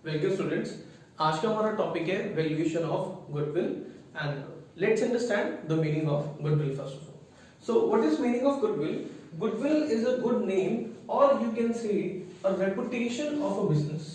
Welcome students. आज का हमारा टॉपिक है valuation of goodwill and let's understand the meaning of goodwill first of all. So what is meaning of goodwill? Goodwill is a good name or you can say a reputation of a business.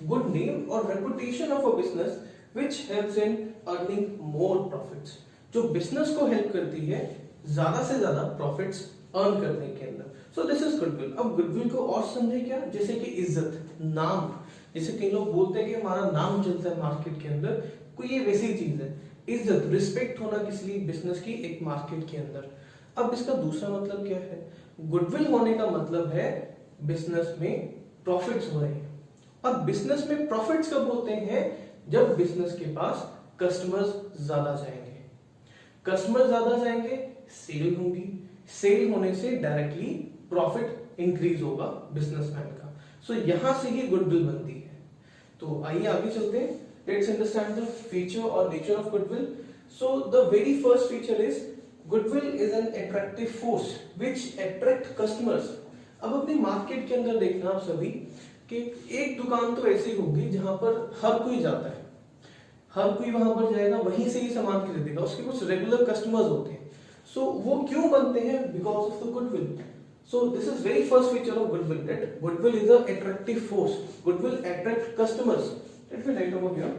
Good name or reputation of a business which helps in earning more profits. जो business को help करती है ज्यादा से ज्यादा profits earn करने के अंदर। सो दिस इज गुडविल। अब गुडविल को और समझे क्या, जैसे कि इज्जत, नाम। जैसे कई लोग बोलते हैं कि हमारा नाम चलता है मार्केट के अंदर, कोई ये वैसी चीज है। इज्जत, रिस्पेक्ट होना किसी बिजनेस की एक मार्केट के अंदर। अब इसका दूसरा मतलब क्या है? गुडविल होने का मतलब है बिजनेस में प्रॉफिट्स हो रहे हैं। अब बिजनेस में प्रॉफिट्स कब होते हैं? जब बिजनेस के पास कस्टमर्स ज्यादा जाएंगे। कस्टमर ज्यादा जाएंगे, सेल होगी। सेल होने से डायरेक्टली प्रॉफिट इंक्रीज होगा बिजनेसमैन का। सो यहां से ही गुडविल बनती है। तो आइए आगे चलते हैं। लेट्स अंडरस्टैंड द फीचर और nature of goodwill. So the very first feature is goodwill is an attractive force which attract customers. अब अपनी मार्केट के अंदर देखना आप सभी कि एक दुकान तो ऐसी होगी जहां पर हर कोई जाता है, हर कोई वहां पर जाएगा, वहीं से ही सामान खरीदेगा, उसके कुछ रेगुलर कस्टमर्स होते हैं। सो वो क्यों बनते हैं? Because of the goodwill. So this is very first feature of goodwill, that goodwill is a attractive force. Goodwill attract customers. Let me write over here.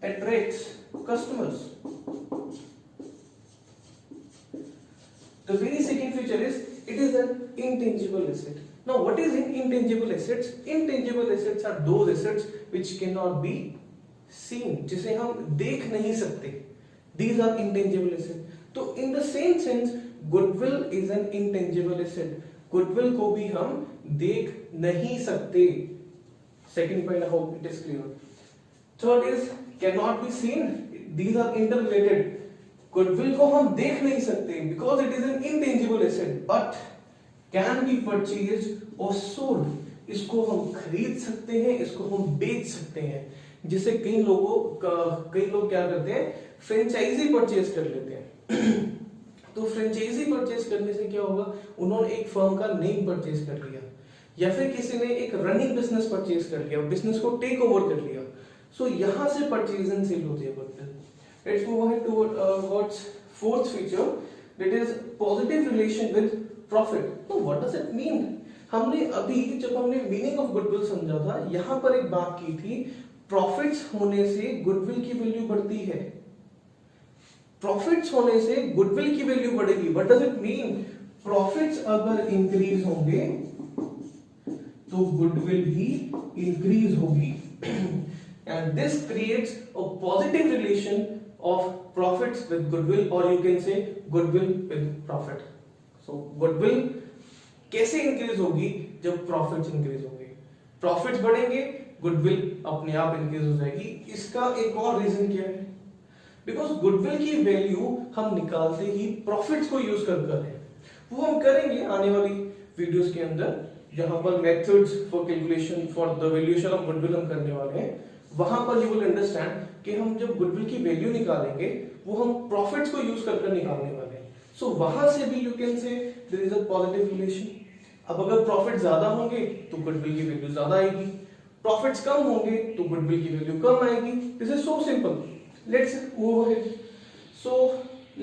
Attracts customers. The very second feature is it is an intangible asset. Now what is intangible assets? Intangible assets are those assets which cannot be seen, जिसे हम देख नहीं सकते. These are intangible assets. तो in the same sense, goodwill is an intangible asset. Goodwill को भी हम देख नहीं सकते। Second point, I hope it is clear. Third is can not be seen. These are interrelated. Goodwill को हम देख नहीं सकते because it is an intangible asset, but can be purchased और सोल्ड। इसको हम खरीद सकते हैं, इसको हम बेच सकते हैं। जिसे कई लोग क्या करते हैं, फ्रेंचाइजी परचेज कर लेते हैं। तो फ्रेंचाइजी परचेज करने से क्या होगा? उन्होंने एक फर्म का नेम परचेज कर लिया, या फिर किसी ने एक रनिंग बिजनेस परचेज कर लिया, बिजनेस को टेक ओवर कर लिया। सो यहां से परचेज एंड सेल होती है goodwill. Let's move ahead towards fourth feature, that is positive relation with profit. तो व्हाट डज इट मीन? हमने अभी जब हमने मीनिंग ऑफ गुडविल समझा था, यहां पर एक बात की थी, प्रॉफिट्स होने से गुडविल की वैल्यू बढ़ती है। प्रॉफिट्स होने से गुडविल की वैल्यू बढ़ेगी। What does it mean? Profits अगर इंक्रीज होंगे तो गुडविल भी इंक्रीज होगी। And this creates a positive relation of profits with goodwill, or you can say goodwill with profit. So goodwill कैसे इंक्रीज होगी? जब प्रॉफिट्स इंक्रीज होंगे। प्रॉफिट्स बढ़ेंगे, गुडविल अपने आप इंक्रीज हो जाएगी। इसका एक और रीजन क्या है? बिकॉज गुडविल की वैल्यू हम निकालते ही प्रॉफिट्स को यूज कर हैं। वो हम करेंगे आने वाली वीडियोस के अंदर, जहां पर methods for calculation for the valuation of goodwill हम करने वाले हैं। वहां पर यू विल अंडरस्टैंड कि हम जब गुडविल की वैल्यू निकालेंगे वो हम प्रॉफिट्स को यूज कर निकालने वाले हैं। सो वहां से भी you can say there is a positive relation. अब अगर प्रॉफिट ज्यादा होंगे तो गुडविल की वैल्यू ज्यादा आएगी, प्रॉफिट्स कम होंगे तो गुडविल की वैल्यू कम आएगी। This is so simple. Let's move ahead. So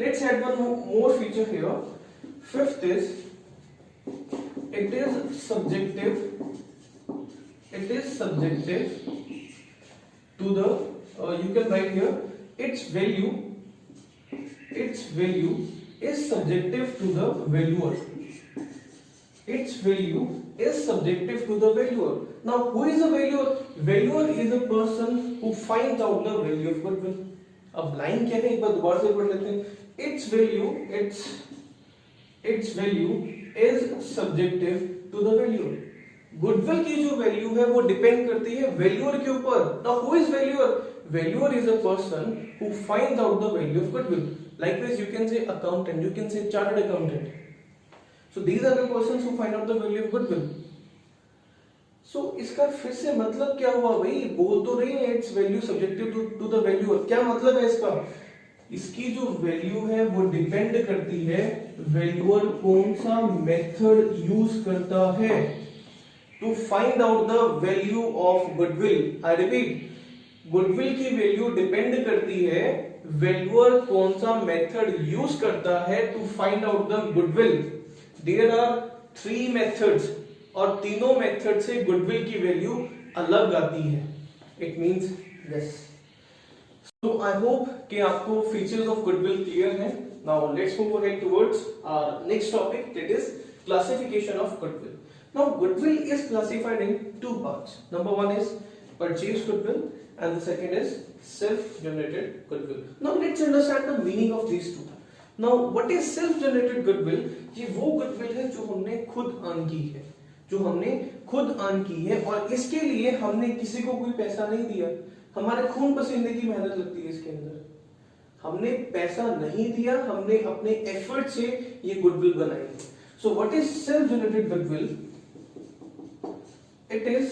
let's add one more feature here. Fifth is it is subjective. It is subjective to the you can write here its value. Its value is subjective to the valuer. Its value is subjective to the valuer. Now who is a valuer? Valuer is a person who finds out the value of goodwill. अब line क्या है, एक बार दोबारा से पढ़ लेते हैं। Its value is subjective to the valuer. Goodwill की जो वैल्यू है वो डिपेंड करती है वैल्यूअर के ऊपर। Now who is valuer? Valuer is a person who finds out the value of goodwill. Likewise you can say accountant, you can say chartered accountant. So these are the persons who find out the value of goodwill. सो इसका फिर से मतलब क्या हुआ भाई? बोल तो रहे हैं its value subjective to the valuer. क्या मतलब है इसका? इसकी जो वैल्यू है वो डिपेंड करती है वैल्यूअर कौन सा मेथड यूज करता है। To find out the value of goodwill. I repeat, goodwill की वैल्यू डिपेंड करती है वैल्यूअर कौन सा मेथड यूज करता है to find out the goodwill. There are 3 methods और तीनों मेथड से गुडविल की वैल्यू अलग आती है। It means this. So I hope कि आपको फीचर्स ऑफ गुडविल क्लियर है। Now let's move ahead towards our next topic, that is classification of goodwill. Now goodwill is classified in 2 parts. Number 1 is purchased goodwill and the second is self-generated goodwill. Now let's understand the meaning of these two. Now what is self-generated goodwill? ये वो goodwill है जो हमने खुद earn की है, जो हमने खुद अर्न की है और इसके लिए हमने किसी को कोई पैसा नहीं दिया। हमारे खून पसीने की मेहनत लगती है इसके अंदर। हमने पैसा नहीं दिया, हमने अपने एफर्ट से ये गुडविल बनाई है। So what is self-generated goodwill? It is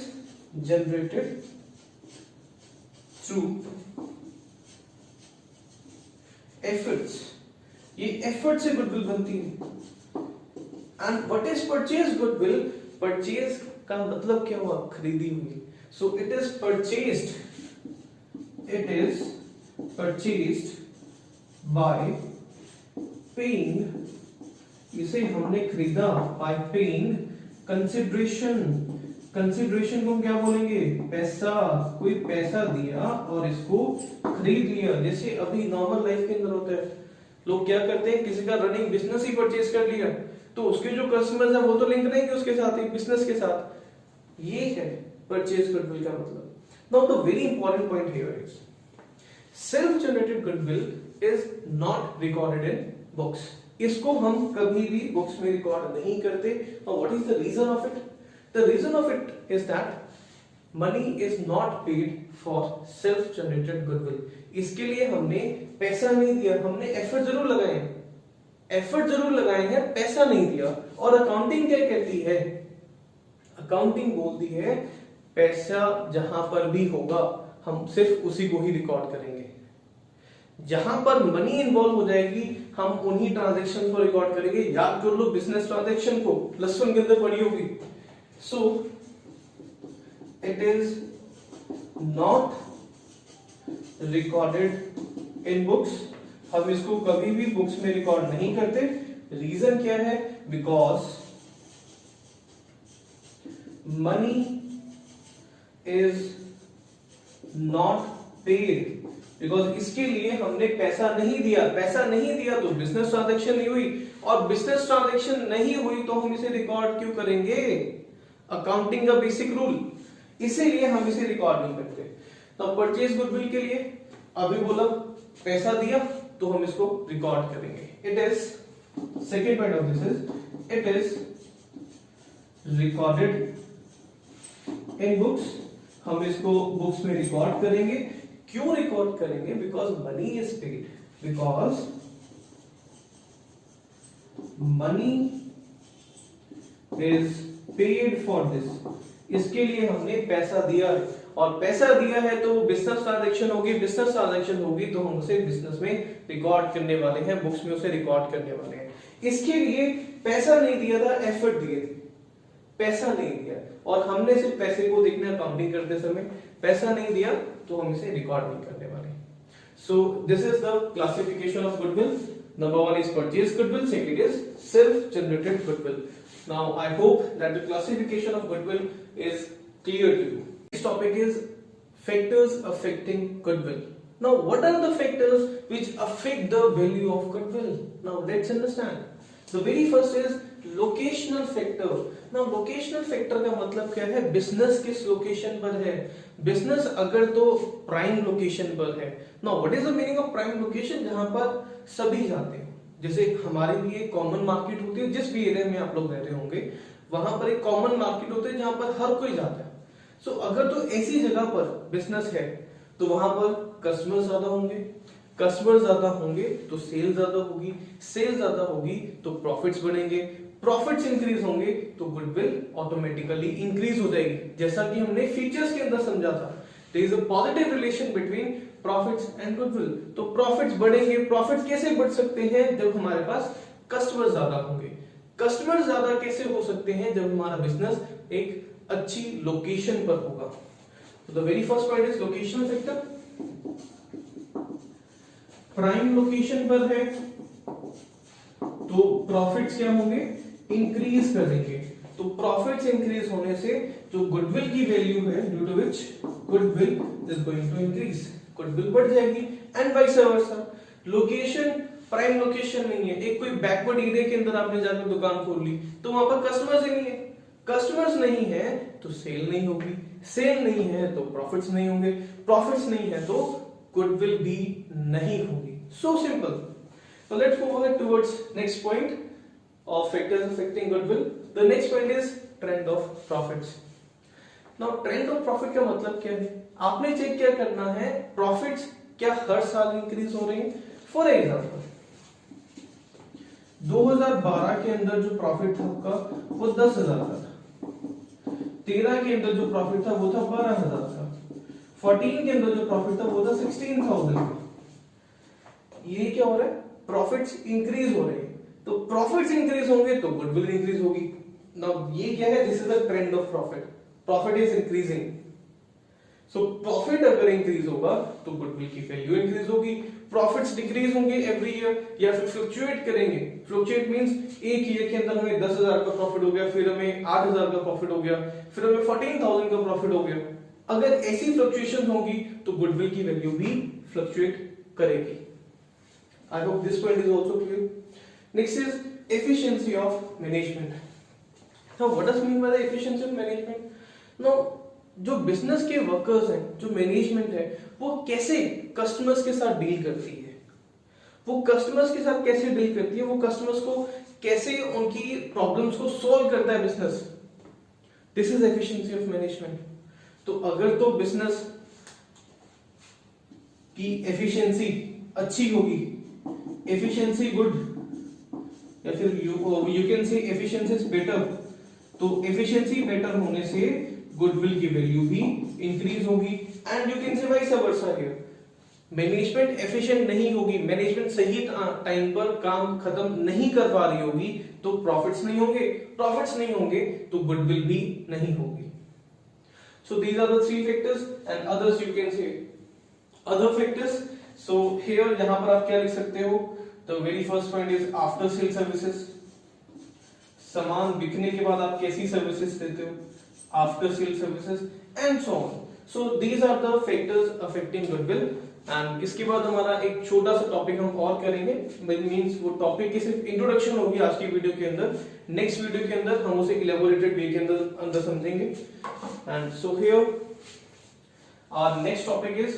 generated through efforts. ये एफर्ट से गुडविल बनती है। And what is purchase goodwill? Purchase का मतलब क्या हुआ? खरीदी हुई। So it is purchased, it is purchased bye paying, इसे हमने खरीदा बाय पेइंग कंसिडरेशन। कंसिडरेशन को हम क्या बोलेंगे? पैसा। कोई पैसा दिया और इसको खरीद लिया। जैसे अभी नॉर्मल लाइफ के अंदर होता है, लोग क्या करते हैं, किसी का रनिंग बिजनेस ही परचेज कर लिया तो उसके जो कस्टमर्स हैं वो तो लिंक नहीं कि उसके साथ ही बिजनेस के साथ। ये है परचेज गुडविल का मतलब। Now the very important point here is self generated goodwill is not recorded in books. इसको हम कभी भी बुक्स में रिकॉर्ड नहीं करते। और what is the reason of it? The reason of it is that money is not paid for self-generated goodwill. इसके लिए हमने पैसा नहीं दिया, हमने एफर्ट जरूर लगाए हैं, एफर्ट जरूर लगाए हैं, पैसा नहीं दिया। और अकाउंटिंग क्या कहती है? अकाउंटिंग बोलती है पैसा जहां पर भी होगा हम सिर्फ उसी को ही रिकॉर्ड करेंगे। जहां पर मनी इन्वॉल्व हो जाएगी हम उन्हीं ट्रांजैक्शन को रिकॉर्ड करेंगे। या जो लोग बिजनेस ट्रांजैक्शन को +1 के अंदर पढ़ी होगी, so it is not recorded in books. हम इसको कभी भी बुक्स में रिकॉर्ड नहीं करते। रीजन क्या है? Because money is not paid. Because इसके लिए हमने पैसा नहीं दिया। पैसा नहीं दिया तो बिजनेस ट्रांजैक्शन नहीं हुई, और बिजनेस ट्रांजैक्शन नहीं हुई तो हम इसे रिकॉर्ड क्यों करेंगे? अकाउंटिंग का बेसिक रूल, इसीलिए हम इसे रिकॉर्ड नहीं करते। तो परचेज गुडविल के लिए अभी बोला पैसा दिया तो हम इसको रिकॉर्ड करेंगे। It is second point of this is it is recorded in books. हम इसको बुक्स में रिकॉर्ड करेंगे। क्यों रिकॉर्ड करेंगे? Because money is paid. Because money is paid for this. इसके लिए हमने पैसा दिया है, और पैसा दिया है तो बिजनेस ट्रांजैक्शन होगी। बिजनेस ट्रांजैक्शन होगी तो हम उसे बिजनेस में रिकॉर्ड करने वाले हैं, बुक्स में उसे रिकॉर्ड करने वाले हैं। इसके लिए पैसा नहीं दिया था, एफर्ट दिए थे। पैसा नहीं दिया और हमने सिर्फ पैसे को देखना है अकाउंटिंग करते समय। पैसा नहीं दिया तो हम इसे रिकॉर्ड नहीं करने वाले। सो this is the classification of goodwill. Number 1 is purchase goodwill, second is self-generated goodwill. Now I hope that the classification of goodwill is clear to you. Next topic is factors affecting goodwill. Now what are the factors which affect the value of goodwill? Now let's understand. The very first is locational factor. Now locational factor का मतलब क्या है? Business किस location पर है? Business अगर तो prime location पर है। Now what is the meaning of prime location? जहां पर सभी जाते हैं। जैसे हमारे लिए एक कॉमन मार्केट होती है, जिस भी एरिया में आप लोग रह रहे होंगे वहां पर एक कॉमन मार्केट होती है जहां पर हर कोई जाता है। सो अगर तो ऐसी जगह पर बिजनेस है तो वहां पर कस्टमर ज्यादा होंगे, कस्टमर ज्यादा होंगे तो सेल ज्यादा होगी, सेल ज्यादा होगी तो प्रॉफिट्स बढ़ेंगे, प्रॉफिट्स इंक्रीज होंगे तो गुडविल ऑटोमेटिकली इंक्रीज हो जाएगी। जैसा कि हमने फीचर्स के अंदर समझा था, there is a positive relation between profits and goodwill. तो प्रॉफिट्स बढ़ेंगे। प्रॉफिट्स कैसे बढ़ सकते हैं? जब हमारे पास कस्टमर ज्यादा होंगे। कस्टमर ज्यादा कैसे हो सकते हैं? जब हमारा बिजनेस एक अच्छी लोकेशन पर होगा। तो the very first point is location factor. Prime location पर है तो प्रॉफिट्स क्या होंगे, इंक्रीज करेंगे। तो प्रॉफिट्स इंक्रीज होने से जो गुडविल की वैल्यू है, due to which goodwill is going to increase, goodwill बढ़ जाएगी। And vice versa, location prime location नहीं है, एक कोई बैकवर्ड एरिया के अंदर आपने जाकर दुकान खोल ली तो वहां पर कस्टमर्स ही नहीं है, कस्टमर्स नहीं है तो सेल नहीं होगी, सेल नहीं है तो प्रॉफिट्स नहीं होंगे, प्रॉफिट्स नहीं है तो गुडविल भी नहीं होगी। So simple. So let's move ahead towards next point of factors affecting goodwill. The next point is trend of profits. Now trend of profit का मतलब क्या है, आपने चेक क्या करना है, प्रॉफिट्स क्या हर साल इंक्रीज हो रहे हैं। फॉर एग्जांपल 2012 के अंदर जो प्रॉफिट था आपका वो 10,000 का था, 13 के अंदर जो प्रॉफिट था वो था 12,000 का, 14 के अंदर जो प्रॉफिट था वो था 16,000 का। ये क्या हो रहा है, प्रॉफिट्स इंक्रीज हो रहे हैं। तो प्रॉफिट्स इंक्रीज होंगे तो गुडविल इंक्रीज होगी। नाउ ये क्या है, this is the trend of profit, profit is increasing. So profit अगर इंक्रीज होगा तो गुडविल की वैल्यू इंक्रीज होगी। प्रॉफिट्स डिक्रीज होंगे एवरी ईयर या फिर फ्लक्चुएट करेंगे। फ्लक्चुएट मींस एक ईयर के अंदर हमें 10,000 का प्रॉफिट हो गया, फिर हमें 8,000 का प्रॉफिट हो गया, फिर हमें 14,000 का प्रॉफिट हो गया। अगर ऐसी फ्लक्चुएशन होगी तो गुडविल की वैल्यू भी फ्लक्चुएट करेगी। I hope this point is also clear. Next is efficiency of management. Now what does mean by the efficiency of management? Now जो बिजनेस के वर्कर्स हैं, जो मैनेजमेंट है, वो कैसे कस्टमर्स के साथ डील करती है, वो कस्टमर्स के साथ कैसे डील करती है, वो कस्टमर्स को कैसे उनकी प्रॉब्लम्स को सॉल्व करता है business. This is efficiency of management. तो अगर तो बिजनेस की एफिशिएंसी अच्छी होगी, एफिशिएंसी गुड, या फिर यू कैन से एफिशिएंसी इज बेटर, तो एफिशिएंसी बेटर होने से गुडविल की वैल्यू भी इंक्रीज होगी। एंड यू कैन से vice versa here, management efficient नहीं होगी, मैनेजमेंट सही टाइम पर काम खत्म नहीं कर पा रही होगी तो प्रॉफिट्स नहीं होंगे, प्रॉफिट्स नहीं होंगे तो गुडविल भी नहीं होगी। So these are the three factors and others you can say other factors. So here यहां पर आप क्या लिख सकते हो, the very first point is after sale services. सामान बिकने के बाद आप कैसी सर्विसेज देते हो, after sale services and so on. So these are the factors affecting goodwill. And इसके बाद हमारा एक छोटा सा टॉपिक हम और करेंगे, मींस वो टॉपिक की सिर्फ इंट्रोडक्शन होगी आज की वीडियो के अंदर। नेक्स्ट वीडियो के अंदर हम उसे इलैबोरेटेड वे के अंदर समझेंगे। And so here our next topic is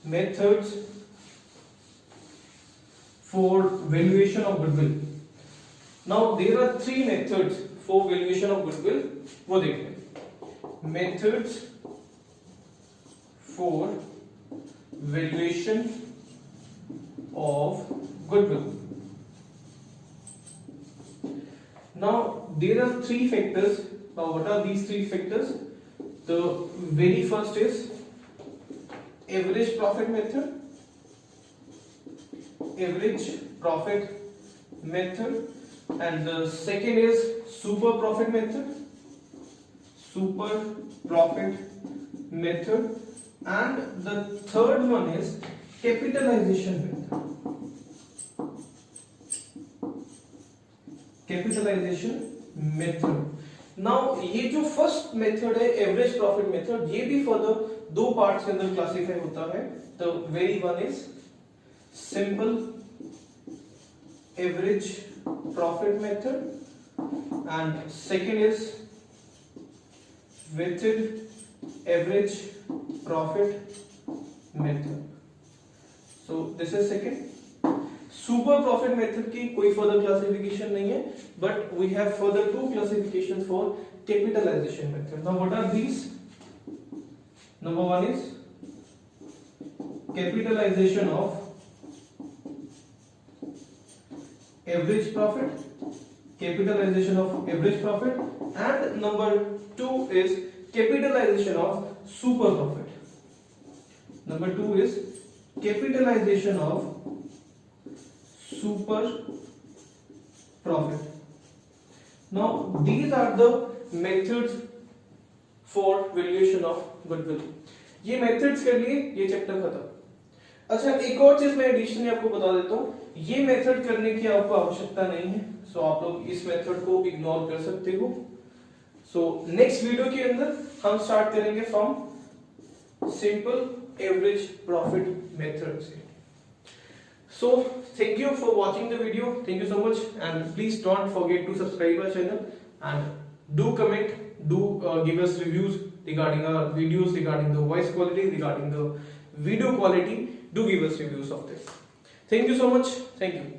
methods for valuation of goodwill. Now there are three methods for valuation of goodwill, वो देखते हैं। Methods for valuation of goodwill. Now there are three factors. Now what are these three factors? The very first is average profit method, and the second is super profit method, and the third one is capitalization method. Now ये जो first method है average profit method, ये भी further दो parts के अंदर classify होता है। तो very one is simple average profit method and second is weighted average profit method. So this is second. Super profit method की कोई फर्दर क्लासिफिकेशन नहीं है, but we have further two classification for capitalisation method. Now what are these? Number one is capitalization of average profit, and number two is capitalization of super profit. Number two is capitalization of super profit. Now these are the methods for valuation of goodwill. ये methods कर लिए, ये chapter खत्म। अच्छा एक और चीज मैं एडिशनली आपको बता देता हूँ, ये मेथड करने की आपको आवश्यकता नहीं है, सो आप लोग इस मेथड को इग्नोर कर सकते हो। सो नेक्स्ट वीडियो के अंदर हम स्टार्ट करेंगे from simple average profit method से। So thank you for watching the video. Thank you so much, and please don't forget to subscribe our channel and do comment, give us reviews regarding our videos, regarding the voice quality, regarding the video quality. Do give us reviews of this. Thank you so much. Thank you.